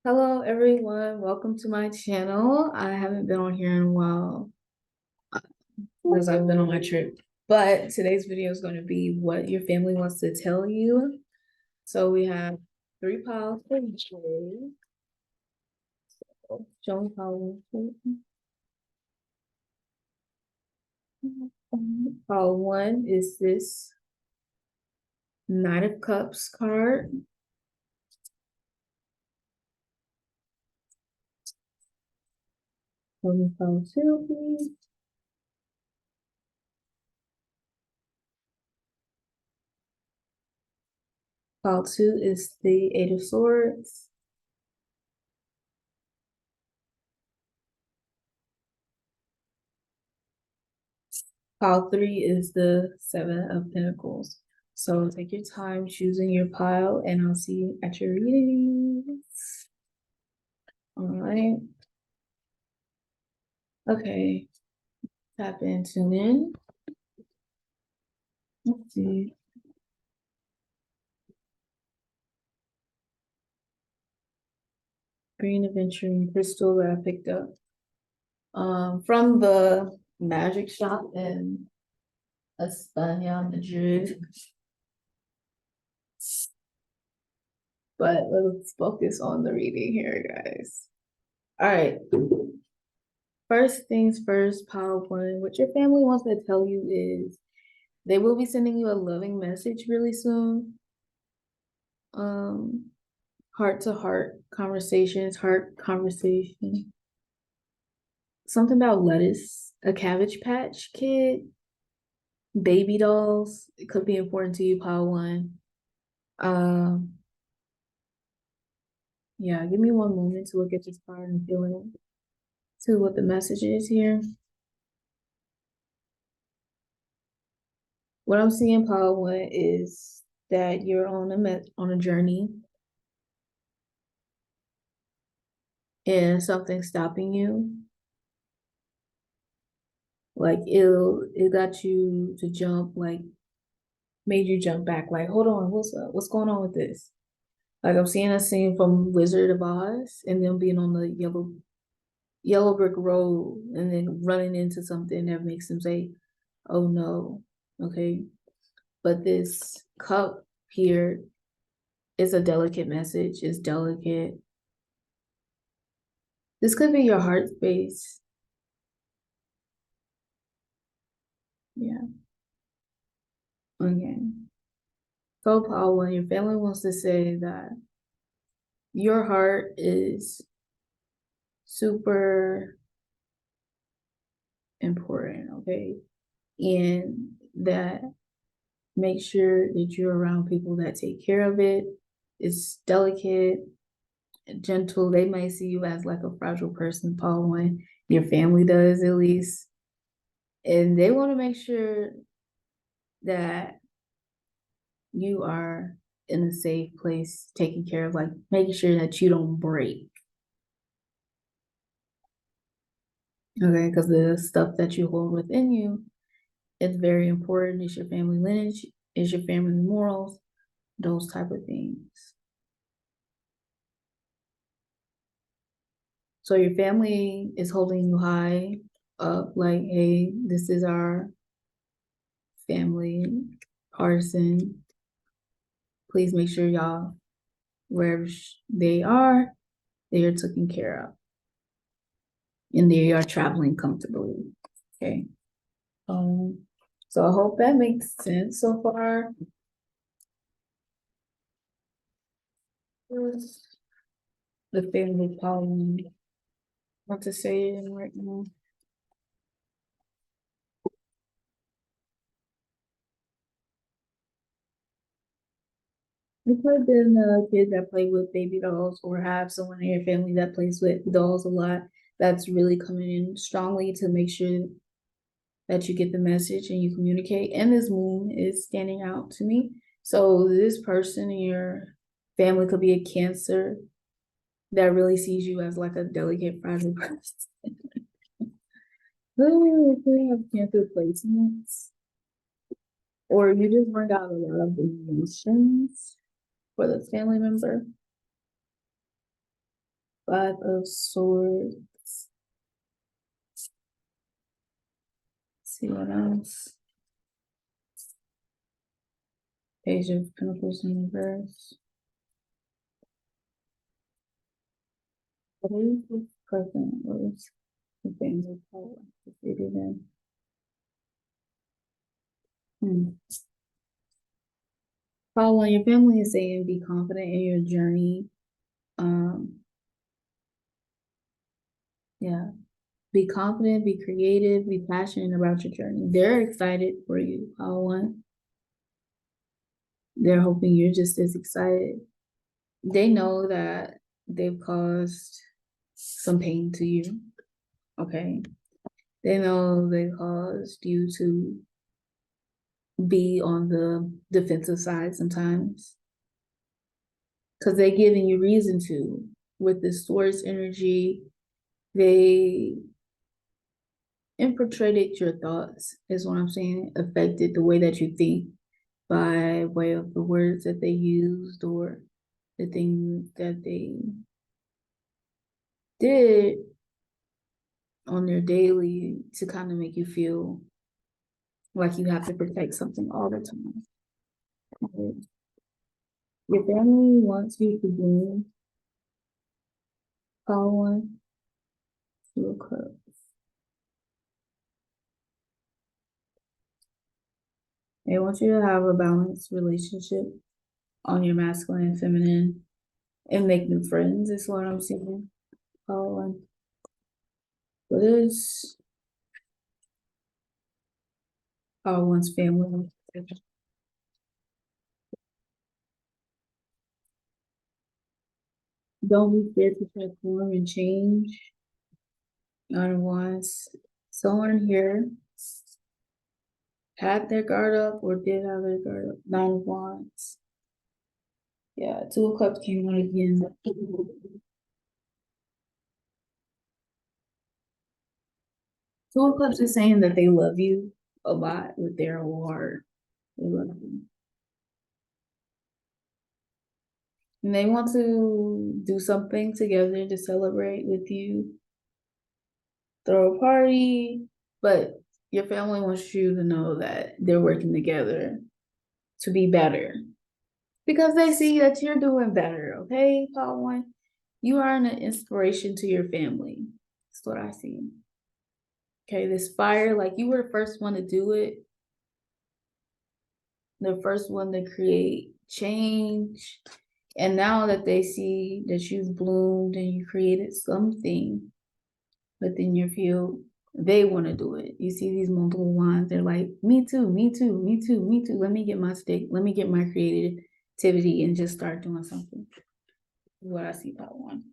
Hello everyone, welcome to my channel. I haven't been on here in a while because I've been on my trip, but today's video is going to be what your family wants to tell you. So we have three piles for each way. Show me pile one. Pile one is this Knight of Cups card. Show me pile two, please. Pile two is the Eight of Swords. Pile three is the Seven of Pentacles. So take your time choosing your pile, and I'll see you at your readings. All right. Okay. Tap in, tune in. Let's see. Green aventurine crystal that I picked up from the magic shop in España, Madrid. But let's focus on the reading here, guys. All right. First things first, pile one. What your family wants to tell you is they will be sending you a loving message really soon. Heart to heart conversations, heart conversation. Something about lettuce, a Cabbage Patch Kid, baby dolls. It could be important to you, pile one. Yeah, give me one moment to look at this card and feel it. See what the message is here. What I'm seeing, pile one, is that you're on a journey and something's stopping you. Like it got you to jump, like made you jump back. Like, hold on, what's up? What's going on with this? Like I'm seeing a scene from Wizard of Oz and them being on the yellow brick road and then running into something that makes them say, "Oh no." Okay. But this cup here is a delicate message. It's delicate. This could be your heart space. Yeah. Again. So Paul, when your family wants to say that your heart is super important, okay? And that make sure that you're around people that take care of it. It's delicate, gentle. They might see you as like a fragile person, Paul, when your family does at least. And they want to make sure that you are in a safe place, taken care of, like making sure that you don't break. Okay, because the stuff that you hold within you, it's very important. It's your family lineage, it's your family morals, those type of things. So your family is holding you high up, like, hey, this is our family person. Please make sure y'all, wherever they are taken care of. And they are traveling comfortably. Okay. So I hope that makes sense so far. The family problem. What to say it right now. It could have been a kid that played with baby dolls or have someone in your family that plays with dolls a lot. That's really coming in strongly to make sure that you get the message and you communicate. And this moon is standing out to me. So this person in your family could be a Cancer that really sees you as like a delicate, fragile person. Ooh, they have Cancer placements. Or you just bring out a lot of emotions for this family member. Five of Swords. Let's see what else. Page of Pentacles in reverse. What is the present? What is the things of power defeated in? Follow your family is saying be confident in your journey. Yeah. Be confident, be creative, be passionate about your journey. They're excited for you, Pile One. They're hoping you're just as excited. They know that they've caused some pain to you. Okay. They know they caused you to be on the defensive side sometimes. Because they're giving you reason to. With this Taurus energy, they infiltrated your thoughts, is what I'm saying, affected the way that you think by way of the words that they used or the things that they did on their daily to kind of make you feel like you have to protect something all the time. Okay. Your family wants you to bloom. Call one, Two of Cups. They want you to have a balanced relationship on your masculine and feminine and make new friends, is what I'm seeing. Call one. What is Call one's family? Don't be scared to transform and change. Nine of Wands. Someone here had their guard up or did have their guard up. Nine of Wands. Yeah, Two of Cups came out again. Two of Cups is saying that they love you a lot with their whole heart. They love you. And they want to do something together to celebrate with you. Throw a party, but your family wants you to know that they're working together to be better because they see that you're doing better. Okay, Paul One, you are an inspiration to your family. That's what I see. Okay, this fire, like you were the first one to do it, the first one to create change. And now that they see that you've bloomed and you created something within your field, they want to do it. You see these multiple wands, they're like, me too, me too, me too, me too. Let me get my stick, let me get my creativity and just start doing something. What I see about one.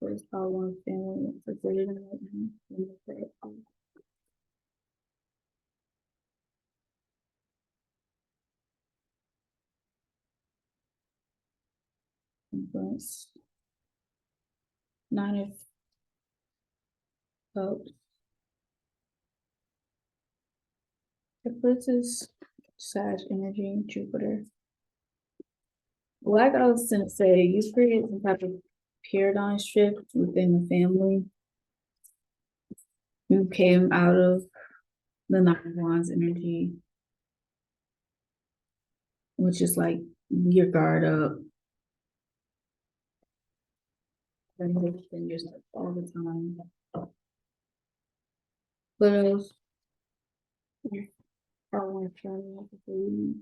Where's Power One family? Influence. Nine of Cups. Eclipses, Sag energy, Jupiter. Like I was gonna say, you create some type of paradigm shift within the family. You came out of the Nine of Wands energy, which is like your guard up, and lifting yourself all the time. But else, I want to try to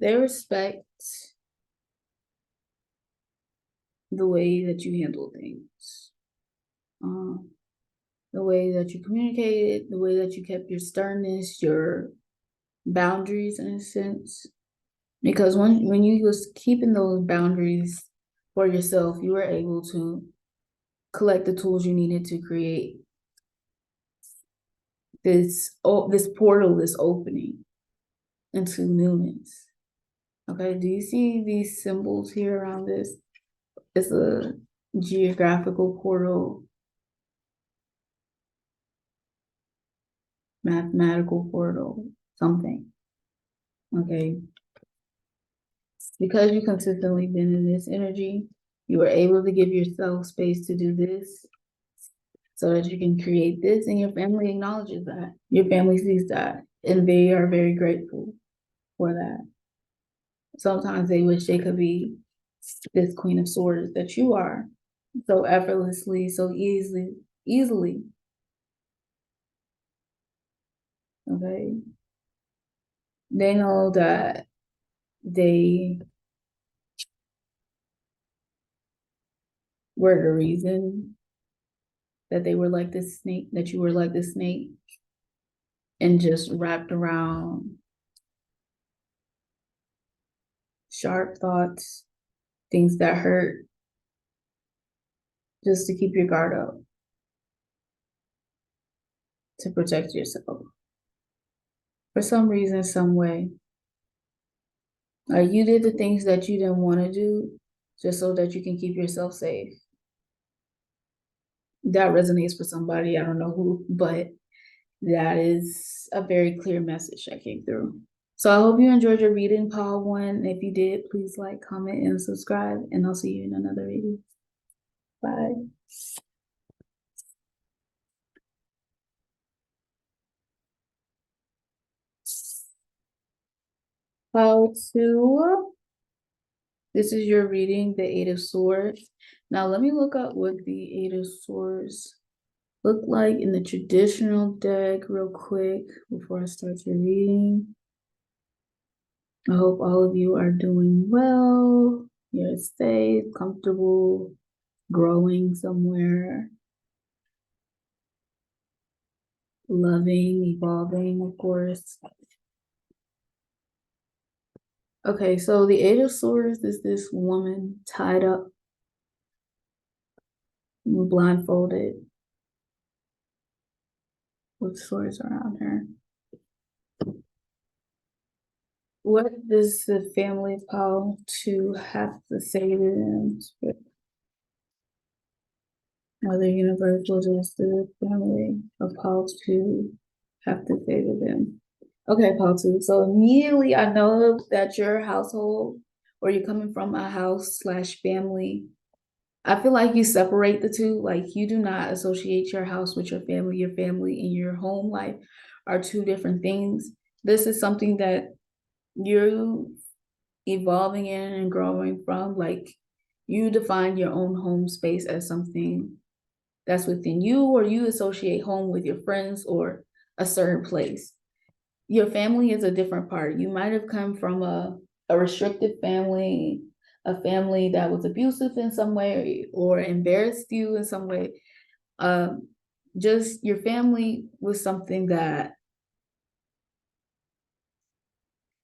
they respect the way that you handle things, the way that you communicated, the way that you kept your sternness, your boundaries in a sense. Because when you was keeping those boundaries for yourself, you were able to collect the tools you needed to create this portal, this opening into newness. Okay, do you see these symbols here around this? It's a geographical portal. mathematical portal, something. Okay. Because you consistently been in this energy, you are able to give yourself space to do this so that you can create this, and your family acknowledges that. Your family sees that, and they are very grateful for that. Sometimes they wish they could be this Queen of Swords that you are, so effortlessly, so easily. Okay. They know that they were the reason that they were like this snake, that you were like this snake, and just wrapped around sharp thoughts, things that hurt, just to keep your guard up, to protect yourself. For some reason, some way. Like you did the things that you didn't want to do just so that you can keep yourself safe. That resonates for somebody, I don't know who, but that is a very clear message that came through. So I hope you enjoyed your reading, Paul 1. If you did, please like, comment, and subscribe, and I'll see you in another reading. Bye. Paul 2. This is your reading, the Eight of Swords. Now let me look up what the Eight of Swords look like in the traditional deck real quick before I start your reading. I hope all of you are doing well. You're safe, comfortable, growing somewhere, loving, evolving, of course. Okay, so the Eight of Swords is this woman tied up, blindfolded, with swords around her. What does the family of Paul 2 have to say to them? Mother Universe, what does the family of Paul 2 have to say to them? Okay, Paul 2. So immediately I know that your household, or you're coming from a house slash family, I feel like you separate the two. Like you do not associate your house with your family. Your family and your home life are two different things. This is something that you're evolving in and growing from. Like you define your own home space as something that's within you, or you associate home with your friends or a certain place. Your family is a different part. You might have come from a restricted family, a family that was abusive in some way or embarrassed you in some way. Just your family was something that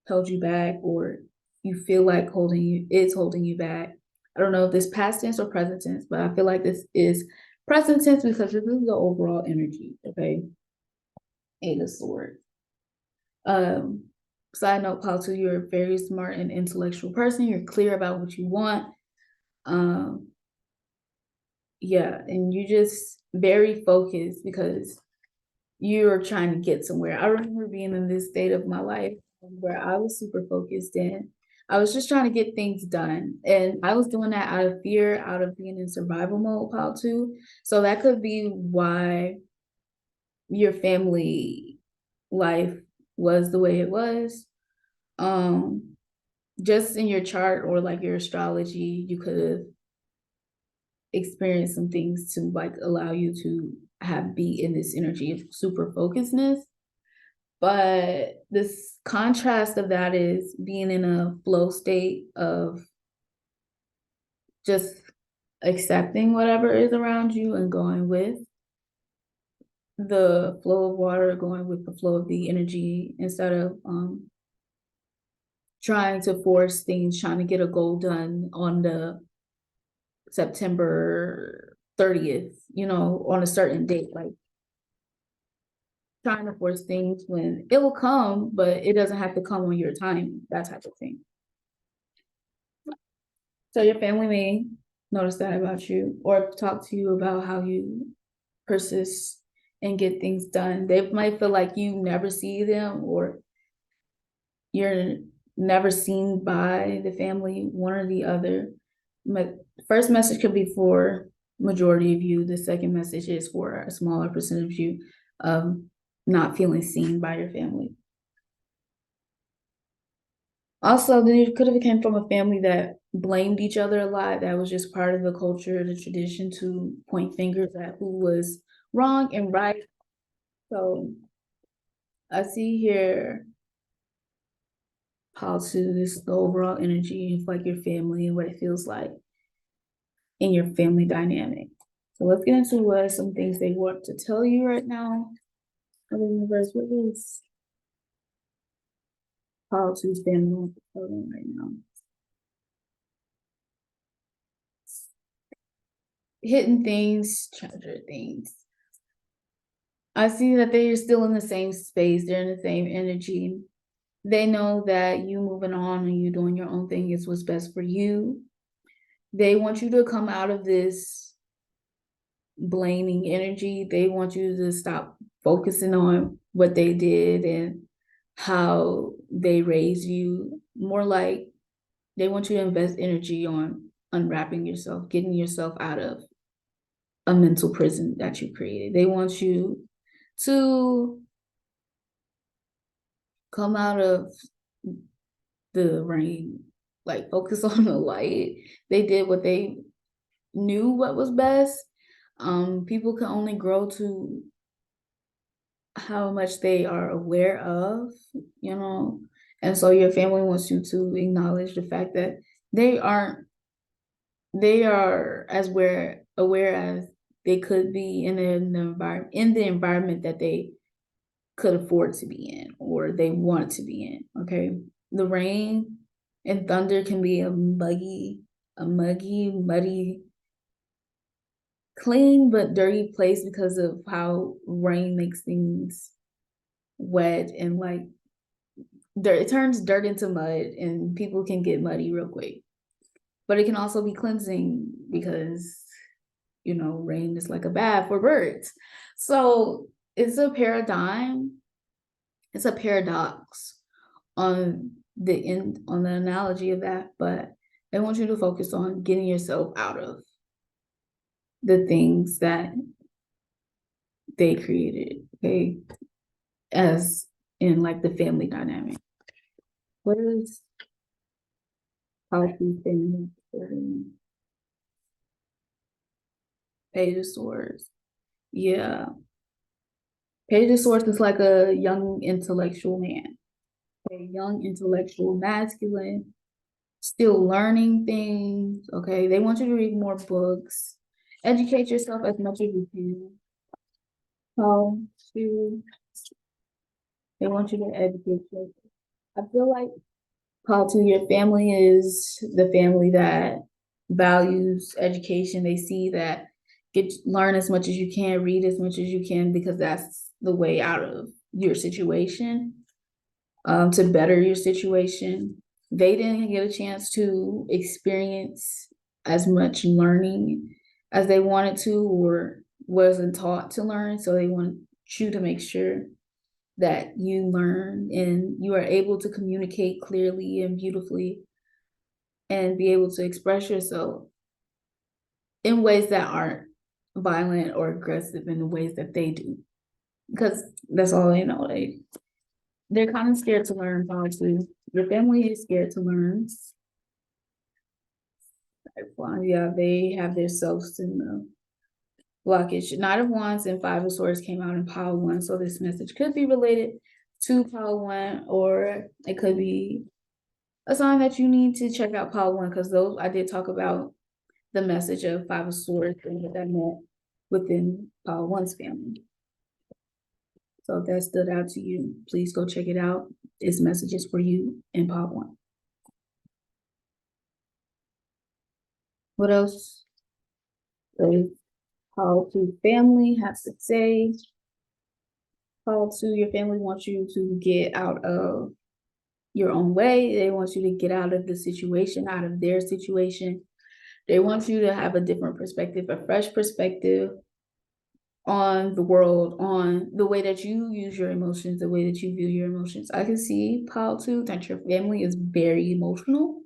held you back, or you feel like holding you back. I don't know if this past tense or present tense, but I feel like this is present tense because this is the overall energy. Okay, Eight of Swords. Side note, Paul, too, you're a very smart and intellectual person. You're clear about what you want. Yeah, and you just very focused because you're trying to get somewhere. I remember being in this state of my life where I was super focused and I was just trying to get things done. And I was doing that out of fear, out of being in survival mode, Paul, too. So that could be why your family life was the way it was. Just in your chart or like your astrology, you could have experienced some things to like allow you to be in this energy of super focusedness. But this contrast of that is being in a flow state of just accepting whatever is around you and going with the flow of water, going with the flow of the energy instead of trying to force things, trying to get a goal done on the September 30th, on a certain date, like trying to force things when it will come, but it doesn't have to come on your time, that type of thing. So your family may notice that about you or talk to you about how you persist and get things done. They might feel like you never see them, or you're never seen by the family, one or the other. First message could be for majority of you. The second message is for a smaller percentage of you, not feeling seen by your family. Also, you could have came from a family that blamed each other a lot. That was just part of the culture, the tradition to point fingers at who was wrong and right. So I see here how to this the overall energy of like your family and what it feels like in your family dynamic. So let's get into some things they want to tell you right now. The universe, what is how to family right now? Hidden things, treasure things. I see that they are still in the same space. They're in the same energy. They know that you moving on and you doing your own thing is what's best for you. They want you to come out of this blaming energy. They want you to stop focusing on what they did and how they raised you. More like they want you to invest energy on unwrapping yourself, getting yourself out of a mental prison that you created. They want you to come out of the rain, like focus on the light. They did what they knew what was best. People can only grow to how much they are aware of, you know. And so your family wants you to acknowledge the fact that they aren't they are as aware as they could be in the environment that they could afford to be in or they want to be in. Okay. The rain and thunder can be a muddy, clean but dirty place because of how rain makes things wet and like dirt. It turns dirt into mud and people can get muddy real quick. But it can also be cleansing because, you know, rain is like a bath for birds. So it's a paradigm, it's a paradox on the analogy of that, but I want you to focus on getting yourself out of the things that they created, okay, as in like the family dynamic. What is healthy family? Page of Swords. Yeah. Page of Swords is like a young intellectual man, a young intellectual masculine, still learning things. Okay. They want you to read more books, educate yourself as much as you can. So they want you to educate yourself. I feel like call to your family is the family that values education. They see that learn as much as you can, read as much as you can, because that's the way out of your situation, to better your situation. They didn't get a chance to experience as much learning as they wanted to or wasn't taught to learn. So they want you to make sure that you learn and you are able to communicate clearly and beautifully and be able to express yourself in ways that aren't violent or aggressive in the ways that they do. Because that's all they know. They're kind of scared to learn how to. Your family is scared to learn. Yeah, they have their selves in the blockage. Knight of Wands and Five of Swords came out in pile one. So this message could be related to pile one, or it could be a sign that you need to check out pile one, because those I did talk about the message of Five of Swords and what that meant within pile one's family. So if that stood out to you, please go check it out. This message is for you in pile one. What else does how to family has to say? How to your family wants you to get out of your own way. They want you to get out of the situation, out of their situation. They want you to have a different perspective, a fresh perspective. on the world, on the way that you use your emotions, the way that you view your emotions. I can see, Paul, too, that your family is very emotional.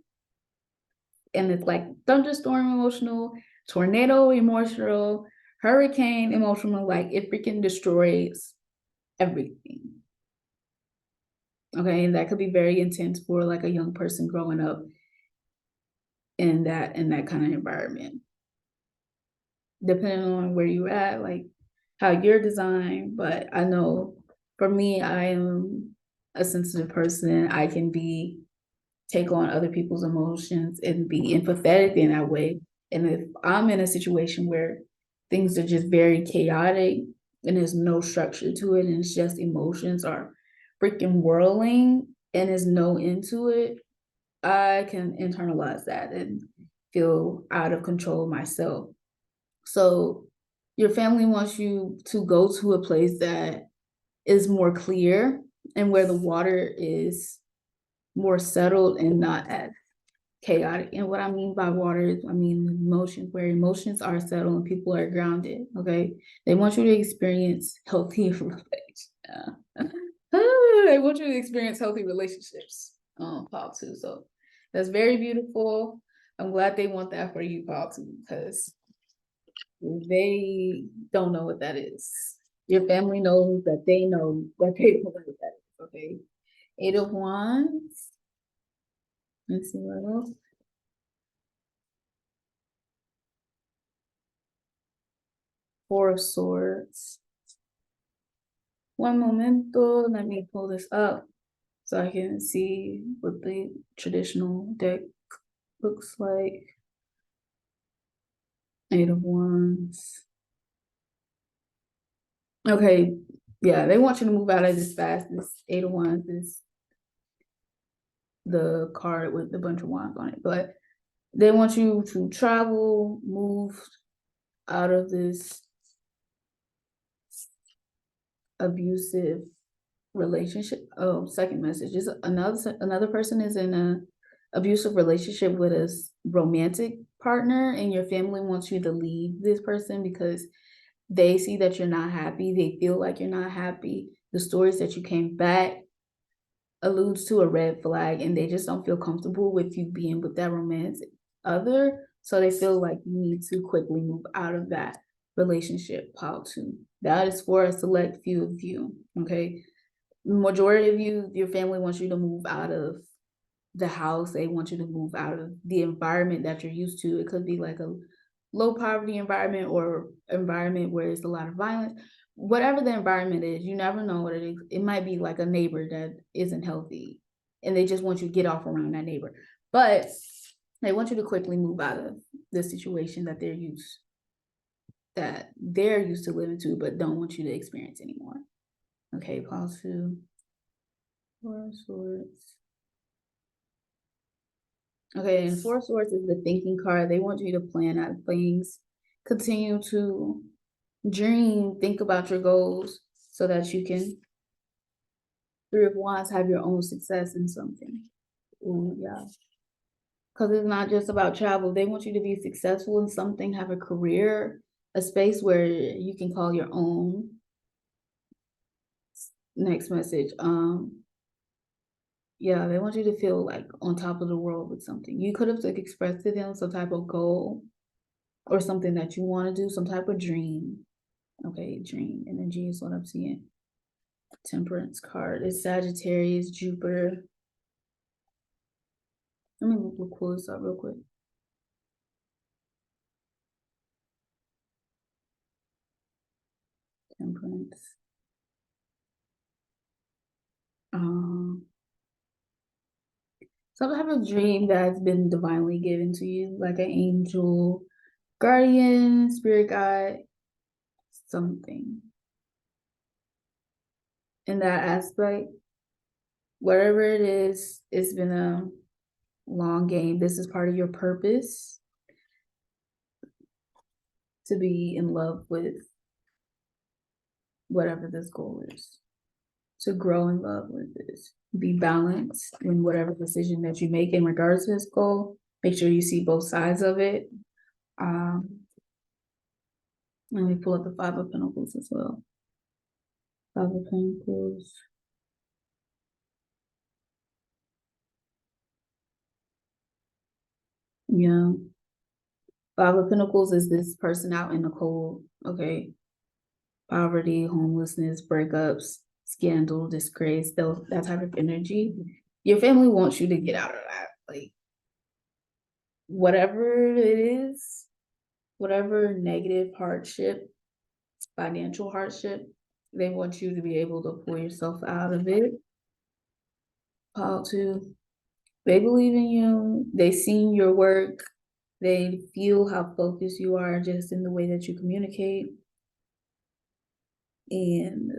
And it's like thunderstorm emotional, tornado emotional, hurricane emotional. Like it freaking destroys everything. Okay, and that could be very intense for like a young person growing up in that kind of environment. Depending on where you're at, like how you're designed. But I know for me, I am a sensitive person. I can take on other people's emotions and be empathetic in that way. And if I'm in a situation where things are just very chaotic and there's no structure to it, and it's just emotions are freaking whirling and there's no end to it, I can internalize that and feel out of control myself. So your family wants you to go to a place that is more clear and where the water is more settled and not as chaotic. And what I mean by water is, I mean emotions, where emotions are settled and people are grounded. Okay. They want you to experience healthy relationships. They want you to experience healthy relationships. Paul too. So that's very beautiful. I'm glad they want that for you, Paul too, because they don't know what that is. Your family knows that they know that they know what that is. Okay. 8 of Wands. Let's see what else. Four of Swords. One momento, let me pull this up so I can see what the traditional deck looks like. 8 of Wands. Okay, yeah, they want you to move out of this fast. This 8 of Wands is the card with a bunch of wands on it, but they want you to travel, move out of this abusive relationship. Oh, second message is another person is in a abusive relationship with a romantic partner, and your family wants you to leave this person because they see that you're not happy. They feel like you're not happy. The stories that you came back alludes to a red flag, and they just don't feel comfortable with you being with that romantic other. So they feel like you need to quickly move out of that relationship. Pile two. That is for a select few of you. Okay. Majority of you, your family wants you to move out of the house. They want you to move out of the environment that you're used to. It could be like a low poverty environment or environment where it's a lot of violence. Whatever the environment is, you never know what it is. It might be like a neighbor that isn't healthy and they just want you to get off around that neighbor. But they want you to quickly move out of the situation that they're used to living to, but don't want you to experience anymore. Okay, pause two. Four of Swords. Okay, and Four of Swords is the thinking card. They want you to plan out things, continue to dream, think about your goals so that you can, Three of Wands, have your own success in something. Ooh, yeah. Because it's not just about travel. They want you to be successful in something, have a career, a space where you can call your own. Next message. Yeah, they want you to feel like on top of the world with something. You could have like expressed to them some type of goal or something that you want to do, some type of dream. Okay, dream energy is what I'm seeing. Temperance card is Sagittarius, Jupiter. Let me pull this up real quick. Temperance. Some type of dream that's been divinely given to you, like an angel, guardian, spirit guide, something. In that aspect, whatever it is, it's been a long game. This is part of your purpose to be in love with whatever this goal is, to grow in love with this, be balanced in whatever decision that you make in regards to this goal. Make sure you see both sides of it. Let me pull up the Five of Pentacles as well. Five of Pentacles. Yeah. Five of Pentacles is this person out in the cold, okay? Poverty, homelessness, breakups, scandal, disgrace, that type of energy. Your family wants you to get out of that. Like, whatever it is, whatever negative hardship, financial hardship, they want you to be able to pull yourself out of it. How to, they believe in you, they see your work, they feel how focused you are just in the way that you communicate. And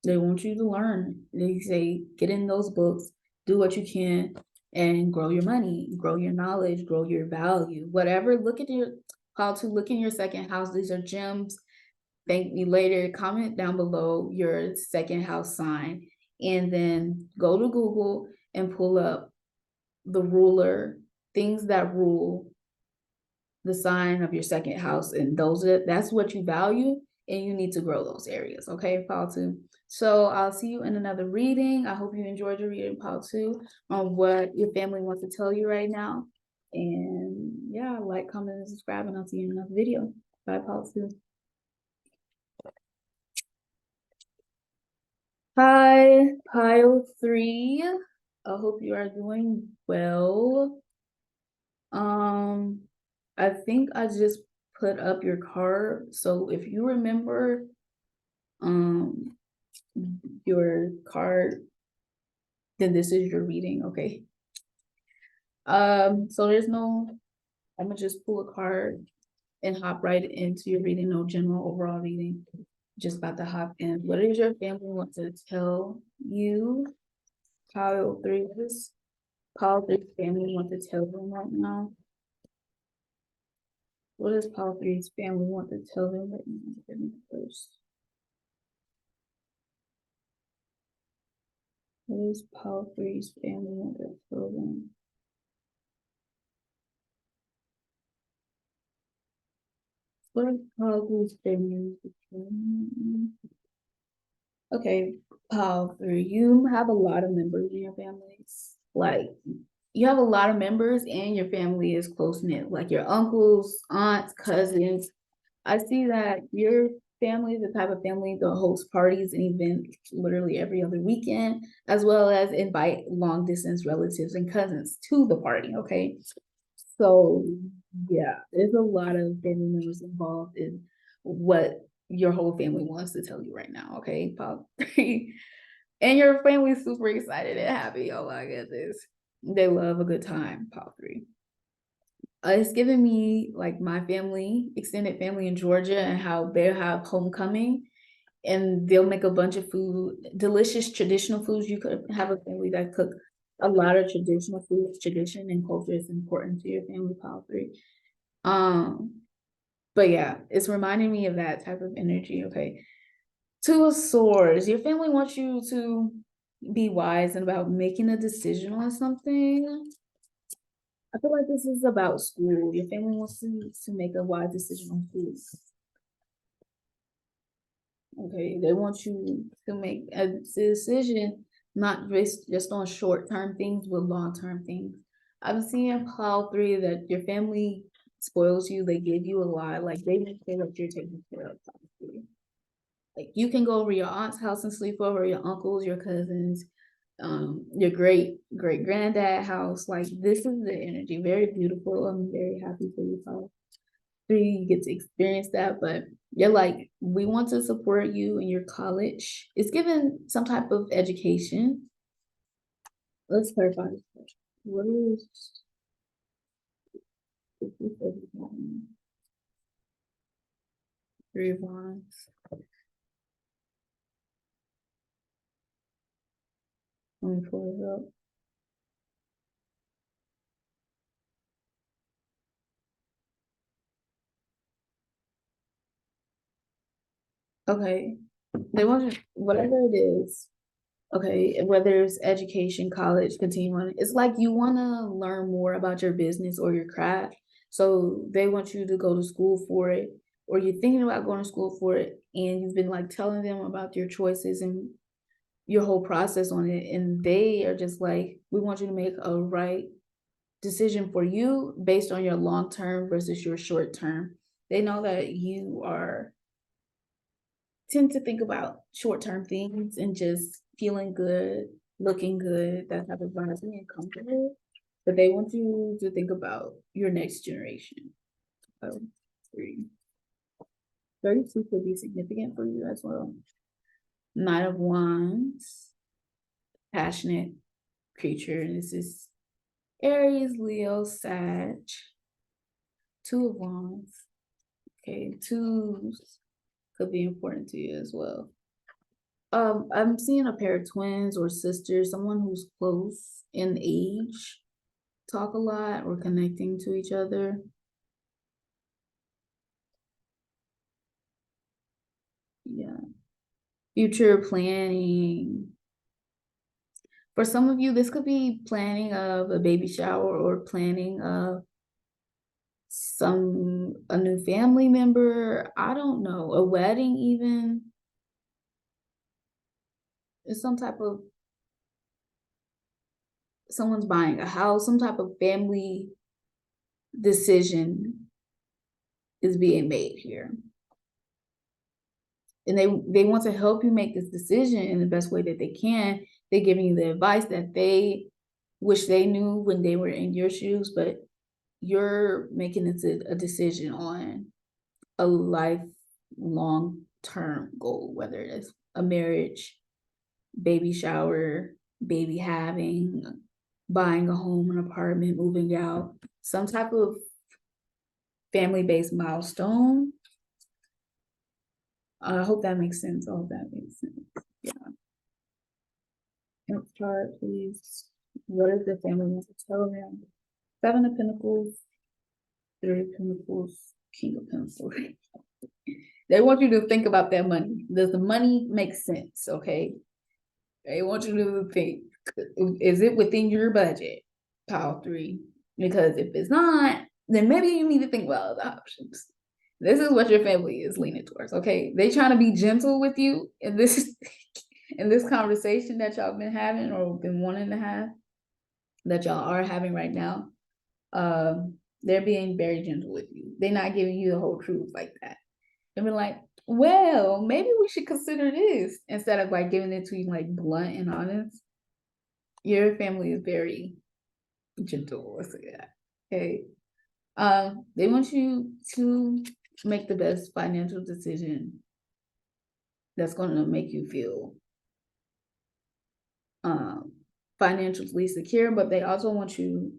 they want you to learn. They say, get in those books, do what you can, and grow your money, grow your knowledge, grow your value. Whatever, look at your, how to look in your second house. These are gems. Thank me later. Comment down below your second house sign. And then go to Google and pull up the ruler, things that rule the sign of your second house, and that's what you value, and you need to grow those areas. Okay, pile two. So I'll see you in another reading. I hope you enjoyed your reading, pile two, on what your family wants to tell you right now. And yeah, like, comment, and subscribe, and I'll see you in another video. Bye, pile two. Hi, pile three. I hope you are doing well. I think I just put up your card. So if you remember your card, then this is your reading, okay? So there's no, I'm gonna just pull a card and hop right into your reading, no general overall reading. Just about to hop in. What does your family want to tell you? Pile three, what does pile three family want to tell them right now? What does pile three's family want to tell them right now? First. What does pile three's family want to tell them? What does pile three's family want to tell them? Okay, pile three, you have a lot of members in your families. Like, you have a lot of members and your family is close knit, like your uncles, aunts, cousins. I see that your family is the type of family that hosts parties and events literally every other weekend, as well as invite long distance relatives and cousins to the party. Okay. So yeah, there's a lot of family members involved in what your whole family wants to tell you right now. Okay. And your family's super excited and happy. Oh my goodness. They love a good time, pile three. It's giving me like my family, extended family in Georgia, and how they have homecoming and they'll make a bunch of food, delicious traditional foods. You could have a family that cook a lot of traditional foods. Tradition and culture is important to your family, pile three. But yeah, it's reminding me of that type of energy. Okay. Two of Swords. Your family wants you to be wise and about making a decision on something. I feel like this is about school. Your family wants to make a wise decision on school. Okay, they want you to make a decision, not just on short-term things, but long-term things. I'm seeing pile three that your family spoils you. They give you a lot. Like, they make sure that you're taken care of. Like, you can go over your aunt's house and sleep over, your uncles, your cousins, your great granddad house. Like, this is the energy. Very beautiful. I'm very happy for you, pile three. You get to experience that, but you're like, we want to support you in your college. It's given some type of education. Let's clarify this question. What is Three of Wands? Let me pull it up. Okay, they want to, whatever it is. Okay, whether it's education, college, continuing, it's like you want to learn more about your business or your craft. So they want you to go to school for it. or you're thinking about going to school for it, and you've been like telling them about your choices and your whole process on it, and they are just like, we want you to make a right decision for you based on your long term versus your short term. They know that you are tend to think about short term things and just feeling good, looking good, that type of vibes, being comfortable. But they want you to think about your next generation. So, 32 could be significant for you as well. Knight of Wands, passionate creature, and this is Aries, Leo, Sag. Two of Wands. Okay, twos could be important to you as well. I'm seeing a pair of twins or sisters, someone who's close in age, talk a lot or connecting to each other. Yeah. Future planning. For some of you, this could be planning of a baby shower or planning of a new family member. I don't know, a wedding even. It's some type of someone's buying a house, some type of family decision is being made here. And they want to help you make this decision in the best way that they can. They're giving you the advice that they wish they knew when they were in your shoes, but you're making a decision on a lifelong term goal, whether it's a marriage, baby shower, baby having, buying a home, an apartment, moving out, some type of family-based milestone. I hope that makes sense. I hope that makes sense. Yeah. Next chart, please. What is the family want to tell them? Seven of Pentacles, Three of Pentacles, King of Pentacles. They want you to think about that money. Does the money make sense? Okay. They want you to think, is it within your budget? Pile three. Because if it's not, then maybe you need to think about other options. This is what your family is leaning towards. Okay. They trying to be gentle with you in this in this conversation that y'all been having or been wanting to have, that y'all are having right now. They're being very gentle with you. They're not giving you the whole truth like that. They're being like, well, maybe we should consider this instead of like giving it to you like blunt and honest. Your family is very gentle. Let's say that. Okay. They want you to make the best financial decision that's going to make you feel financially secure, but they also want you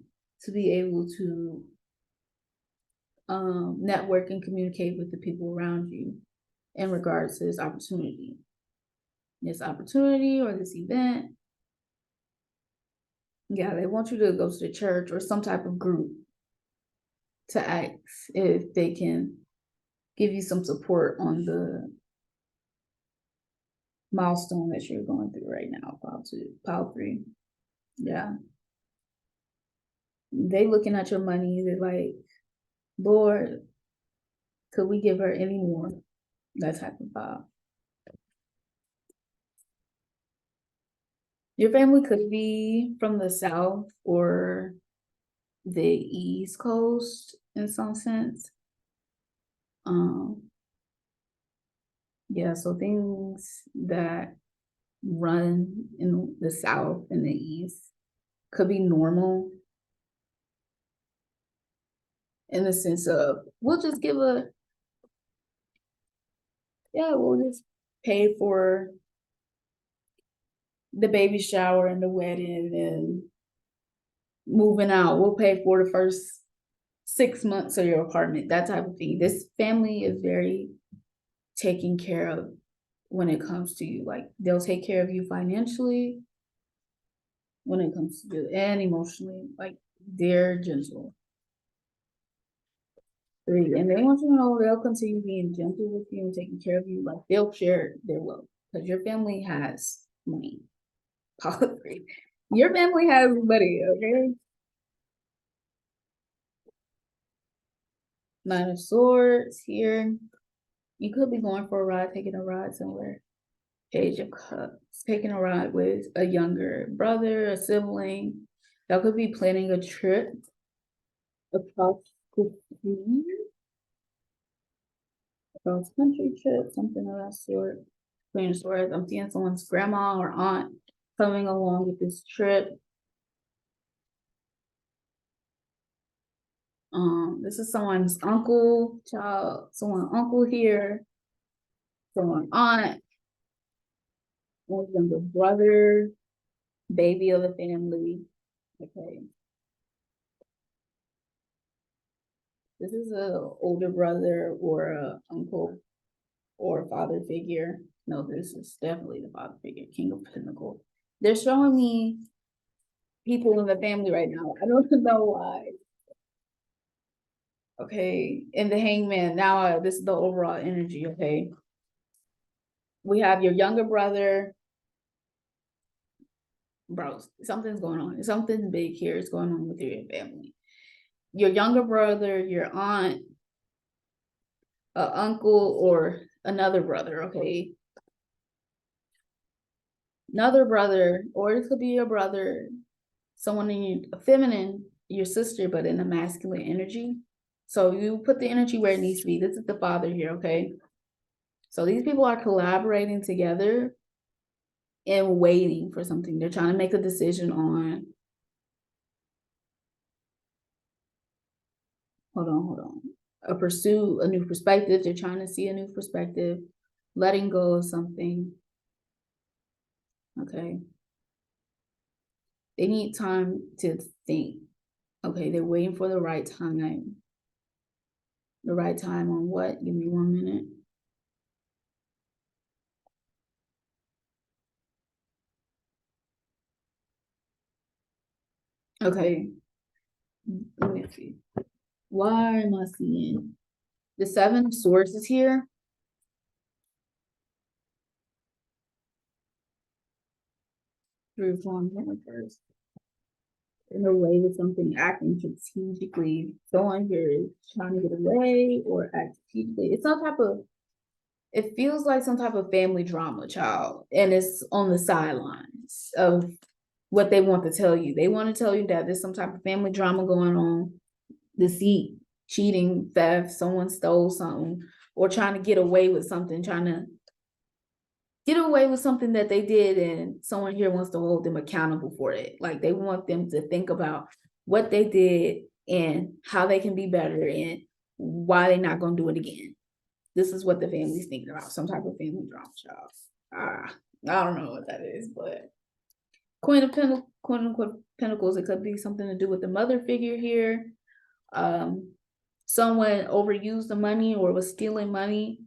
to be able to network and communicate with the people around you in regards to this opportunity or this event. Yeah, they want you to go to the church or some type of group to ask if they can give you some support on the milestone that you're going through right now. Pile three. Yeah. They looking at your money, they're like, Lord, could we give her any more? That type of vibe. Your family could be from the South or the East Coast in some sense. Yeah, so things that run in the South and the East could be normal in the sense of we'll just pay for the baby shower and the wedding and moving out. We'll pay for the first 6 months of your apartment, that type of thing. This family is very taken care of when it comes to you. Like they'll take care of you financially when it comes to you and emotionally. Like they're gentle. Three, and they want you to know they'll continue being gentle with you and taking care of you. Like they'll share their wealth because your family has money. Three. Your family has money, okay? Nine of Swords here. You could be going for a ride, taking a ride somewhere. Page of Cups, taking a ride with a younger brother, a sibling. Y'all could be planning a trip across the sea, cross country trip, something of that sort. Planning stories. I'm seeing someone's grandma or aunt coming along with this trip. This is someone's uncle, child, someone uncle here, someone aunt, one younger brother, baby of the family. Okay. This is a older brother or a uncle or a father figure. No, this is definitely the father figure, King of Pentacles. They're showing me people in the family right now. I don't know why. Okay, and the Hangman. Now, this is the overall energy. Okay, we have your younger brother. Bro, something's going on. Something big here is going on with your family. Your younger brother, your aunt, uncle, or another brother. Okay, another brother, or it could be your brother, someone in your feminine, your sister, but in a masculine energy. So you put the energy where it needs to be. This is the father here, okay? So these people are collaborating together and waiting for something. They're trying to make a decision on. Hold on. A pursuit, a new perspective. They're trying to see a new perspective, letting go of something. Okay. They need time to think. Okay, they're waiting for the right time. The right time on what? Give me 1 minute. Okay, let me see. Why am I seeing the 7 of Swords is here? Three of Wands first. In a way with something, acting strategically. Someone here is trying to get away or act strategically. It's some type of, it feels like some type of family drama, child. And it's on the sidelines of what they want to tell you. They want to tell you that there's some type of family drama going on, deceit, cheating, theft, someone stole something, or trying to get away with something, trying to get away with something that they did, and someone here wants to hold them accountable for it. Like they want them to think about what they did and how they can be better and why they're not going to do it again. This is what the family's thinking about, some type of family drama, child. I don't know what that is, but Queen of Pentacles, it could be something to do with the mother figure here. Someone overused the money or was stealing money.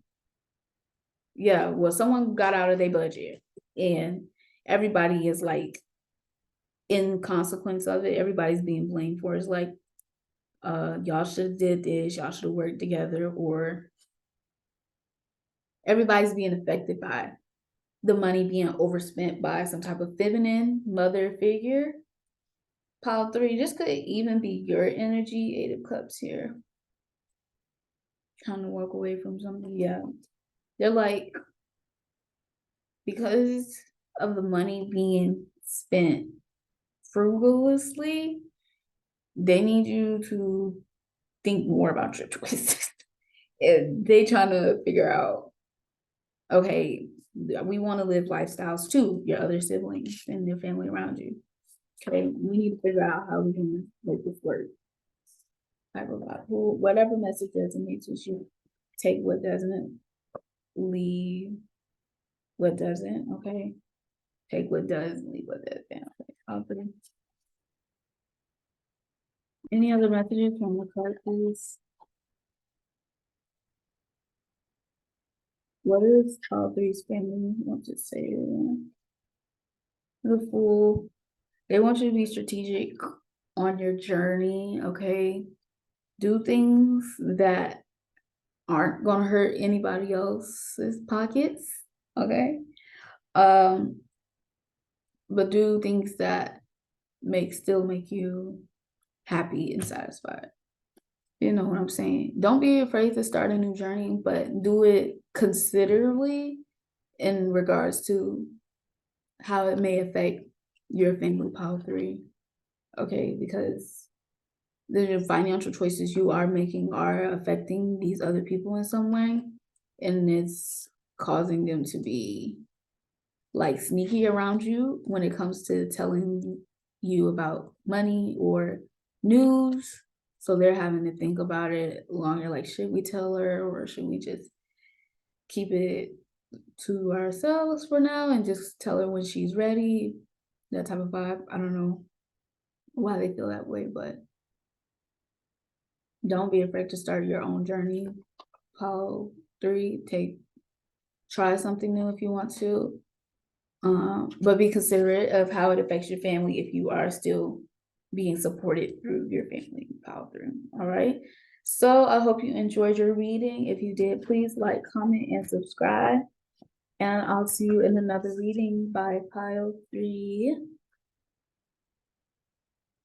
Yeah, well, someone got out of their budget and everybody is like in consequence of it, everybody's being blamed for it. It's like y'all should have did this, y'all should have worked together, or everybody's being affected by the money being overspent by some type of feminine mother figure. Pile 3, this could even be your energy. 8 of Cups here. Trying to walk away from something. Yeah. They're like, because of the money being spent frugalously, they need you to think more about your choices. And they trying to figure out, okay, we want to live lifestyles too, your other siblings and your family around you. Okay, we need to figure out how we can make this work. Type of whatever message resonates with you, take what doesn't, leave what doesn't, okay? Take what does, leave what doesn't. Okay. Any other messages from the card, please? What is all three's family want to say? The Fool. They want you to be strategic on your journey, okay? Do things that aren't gonna hurt anybody else's pockets, okay? But do things that still make you happy and satisfied. You know what I'm saying? Don't be afraid to start a new journey, but do it considerably in regards to how it may affect your family, pile 3. Okay, because the financial choices you are making are affecting these other people in some way, and it's causing them to be like sneaky around you when it comes to telling you about money or news. So they're having to think about it longer, like, should we tell her or should we just keep it to ourselves for now and just tell her when she's ready? That type of vibe. I don't know why they feel that way, but don't be afraid to start your own journey. Pile 3, try something new if you want to. But be considerate of how it affects your family if you are still being supported through your family, pile 3. All right. So I hope you enjoyed your reading. If you did, please like, comment, and subscribe. And I'll see you in another reading by pile 3.